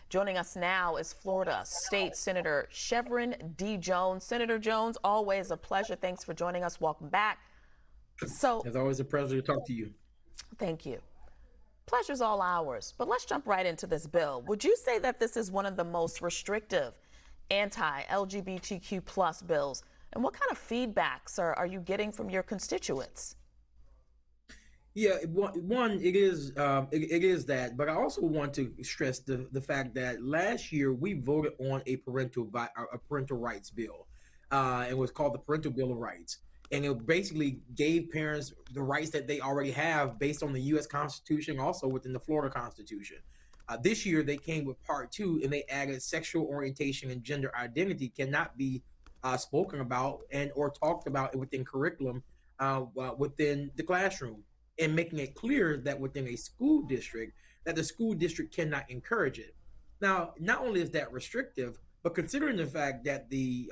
Joining us now is Florida State Senator Shevrin D. Jones. Senator Jones, always a pleasure. Thanks for joining us. Welcome back. It's always a pleasure to talk to you. Thank you. Pleasure's all ours. But let's jump right into this bill. Would you say that this is one of the most restrictive anti-LGBTQ plus bills? And what kind of feedback, sir, are you getting from your constituents? Yeah, one it is that, but I also want to stress the fact that last year we voted on a parental rights bill. It was called the Parental Bill of Rights, and it basically gave parents the rights that they already have based on the U.S. Constitution, also within the Florida Constitution. This year they came with part two, and they added sexual orientation and gender identity cannot be spoken about and or talked about within curriculum within the classroom, and making it clear that within a school district that the school district cannot encourage it. Now, not only is that restrictive, but considering the fact that the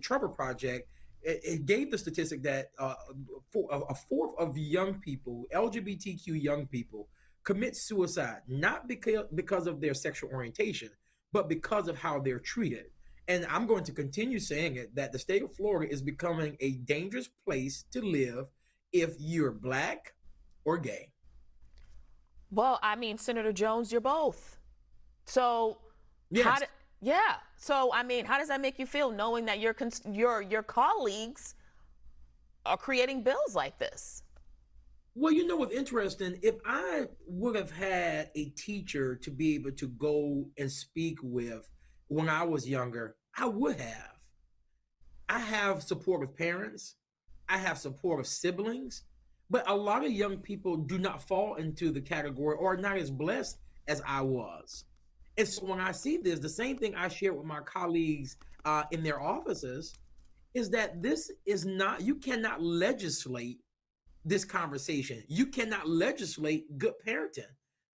Trevor Project, it gave the statistic that a fourth of young people, LGBTQ young people, commit suicide not because of their sexual orientation, but because of how they're treated. And I'm going to continue saying it that the state of Florida is becoming a dangerous place to live if you're black or gay. Well, I mean, Senator Jones, you're both. So, Yes. yeah. So, I mean, how does that make you feel knowing that your colleagues are creating bills like this? Well, you know what's interesting? If I would have had a teacher to be able to go and speak with when I was younger, I would have. I have supportive parents, I have supportive siblings, but a lot of young people do not fall into the category or are not as blessed as I was. And so when I see this, the same thing I share with my colleagues in their offices is that this is not, you cannot legislate this conversation. You cannot legislate good parenting.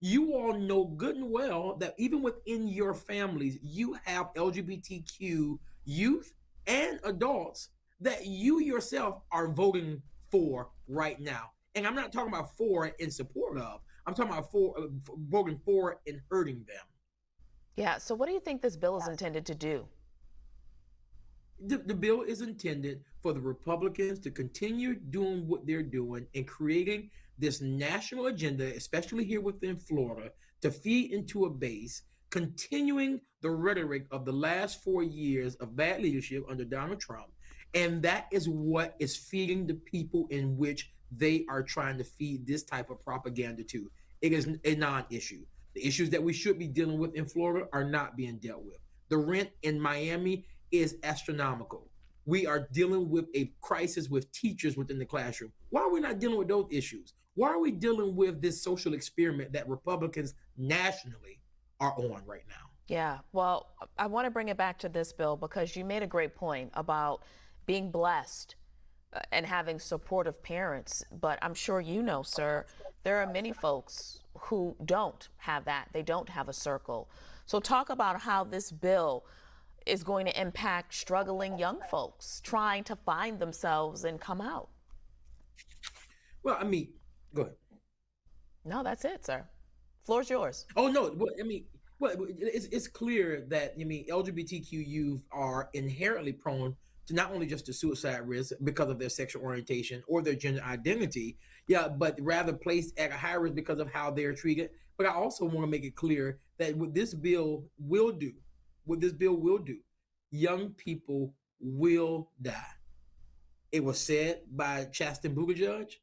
You all know good and well that even within your families, you have LGBTQ youth and adults that you yourself are voting for right now. And I'm not talking about for in support of. I'm talking about for voting for and hurting them. Yeah. So, what do you think this bill is intended to do? The bill is intended for the Republicans to continue doing what they're doing and creating this national agenda, especially here within Florida, to feed into a base, continuing the rhetoric of the last 4 years of bad leadership under Donald Trump. And that is what is feeding the people in which they are trying to feed this type of propaganda to. It is a non issue. The issues that we should be dealing with in Florida are not being dealt with. The rent in Miami is astronomical. We are dealing with a crisis with teachers within the classroom. Why are we not dealing with those issues? Why are we dealing with this social experiment that Republicans nationally are on right now? Yeah. Well, I want to bring it back to this bill because you made a great point about being blessed and having supportive parents. But I'm sure you know, sir, there are many folks who don't have that. They don't have a circle. So talk about how this bill is going to impact struggling young folks trying to find themselves and come out. Well, I mean, go ahead. No, that's it, sir. Floor's yours. Oh no, well, I mean, well, it's clear that LGBTQ youth are inherently prone to not only just the suicide risk because of their sexual orientation or their gender identity, yeah, but rather placed at a high risk because of how they're treated. But I also want to make it clear that what this bill will do, young people will die. It was said by Chasten Buttigieg,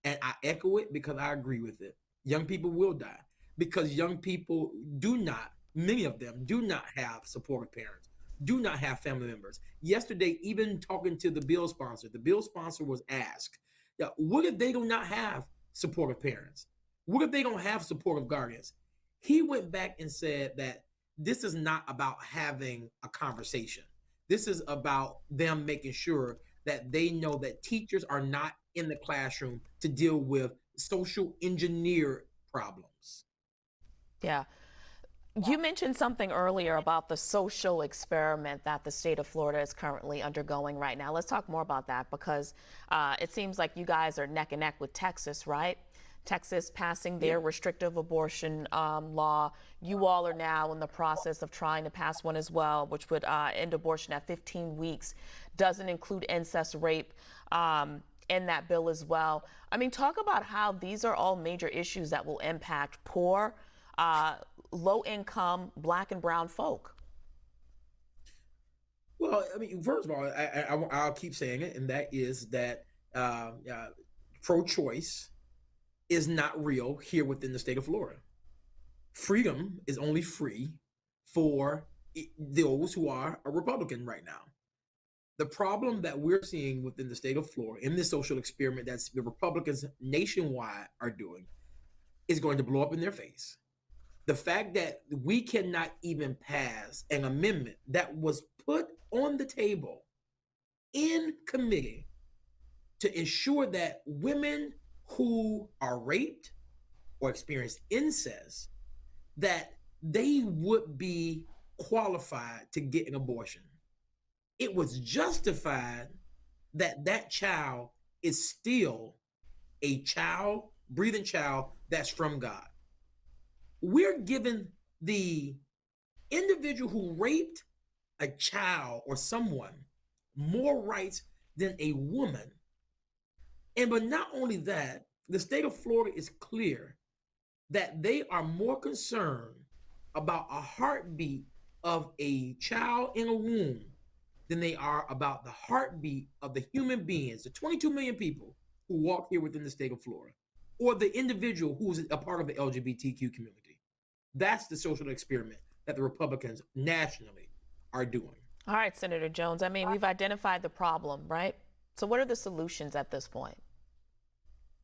and I echo it because I agree with it. Young people will die because young people do not, many of them do not have supportive parents, do not have family members. Yesterday, even talking to the bill sponsor was asked, yeah, what if they do not have supportive parents? What if they don't have supportive guardians? He went back and said that this is not about having a conversation. This is about them making sure that they know that teachers are not in the classroom to deal with social engineer problems. Yeah. You mentioned something earlier about the social experiment that the state of Florida is currently undergoing right now. Let's talk more about that because it seems like you guys are neck and neck with Texas, right? Texas passing their restrictive abortion law. You all are now in the process of trying to pass one as well, which would end abortion at 15 weeks. Doesn't include incest, rape in that bill as well. I mean, talk about how these are all major issues that will impact poor, low-income Black and brown folk. Well, I mean, first of all, I'll keep saying it, and that is that pro-choice is not real here within the state of Florida. Freedom is only free for those who are a Republican right now. The problem that we're seeing within the state of Florida in this social experiment that the Republicans nationwide are doing is going to blow up in their face. The fact that we cannot even pass an amendment that was put on the table in committee to ensure that women who are raped or experience incest, that they would be qualified to get an abortion. It was justified that that child is still a child, breathing child that's from God. We're giving the individual who raped a child or someone more rights than a woman. And but not only that, the state of Florida is clear that they are more concerned about a heartbeat of a child in a womb than they are about the heartbeat of the human beings, the 22 million people who walk here within the state of Florida, or the individual who's a part of the LGBTQ community. That's the social experiment that the Republicans nationally are doing. All right, Senator Jones. I mean, we've identified the problem, right? So what are the solutions at this point?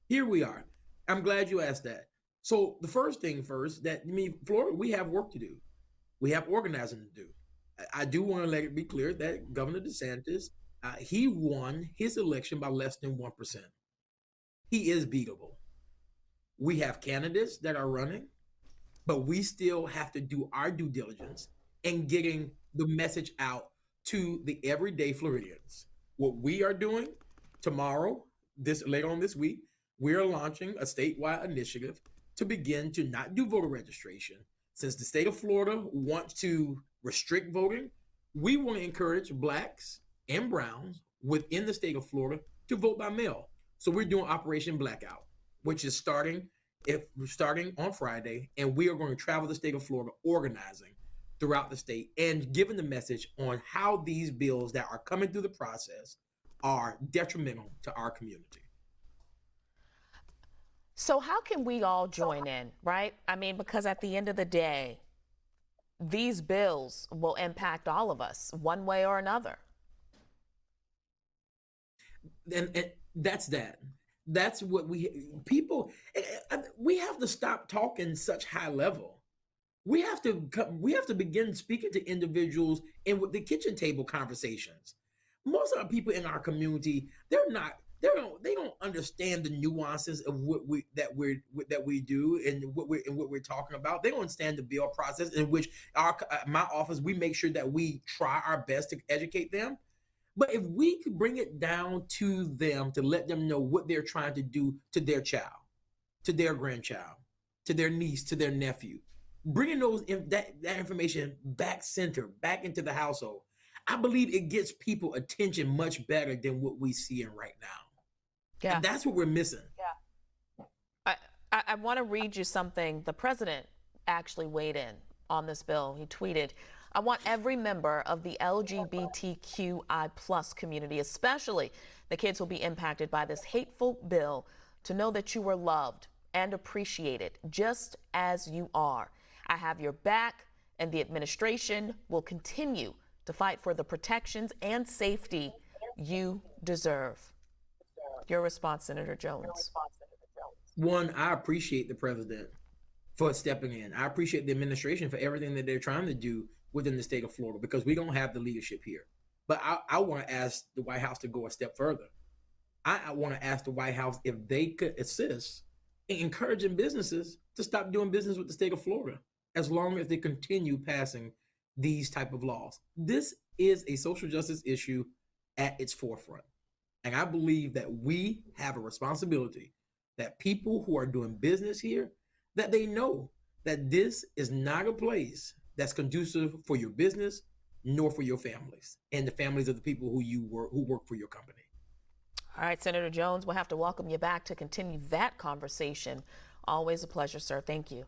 Here we are. I'm glad you asked that. So the first thing first, that I mean, Florida, we have work to do. We have organizing to do. I do want to let it be clear that Governor DeSantis, he won his election by less than 1%. He is beatable. We have candidates that are running, but we still have to do our due diligence in getting the message out to the everyday Floridians. What we are doing tomorrow, later on this week, we are launching a statewide initiative to begin to not do voter registration. Since the state of Florida wants to restrict voting, we want to encourage Blacks and Browns within the state of Florida to vote by mail. So we're doing Operation Blackout, which is starting on Friday, and we are going to travel the state of Florida organizing throughout the state and giving the message on how these bills that are coming through the process are detrimental to our community. So how can we all join in, right? I mean, because at the end of the day, these bills will impact all of us one way or another. And that's that. That's what we have to stop talking such high level. We have to begin speaking to individuals in with the kitchen table conversations. Most of the people in our community, they don't understand the nuances of what we do and what we're talking about. They don't understand the bill process in which my office, we make sure that we try our best to educate them. But if we could bring it down to them to let them know what they're trying to do to their child, to their grandchild, to their niece, to their nephew, bringing that information back into the household, I believe it gets people attention much better than what we see in right now. Yeah. And that's what we're missing. Yeah. I want to read you something. The president actually weighed in on this bill. He tweeted, "I want every member of the LGBTQI plus community, especially the kids who will be impacted by this hateful bill, to know that you are loved and appreciated just as you are. I have your back, and the administration will continue to fight for the protections and safety you deserve." Your response, Senator Jones. One, I appreciate the president for stepping in. I appreciate the administration for everything that they're trying to do within the state of Florida, because we don't have the leadership here. But I want to ask the White House to go a step further. I want to ask the White House if they could assist in encouraging businesses to stop doing business with the state of Florida as long as they continue passing these type of laws. This is a social justice issue at its forefront. And I believe that we have a responsibility that people who are doing business here, that they know that this is not a place that's conducive for your business nor for your families and the families of the people who work for your company. All right, Senator Jones, we'll have to welcome you back to continue that conversation. Always a pleasure, sir. Thank you.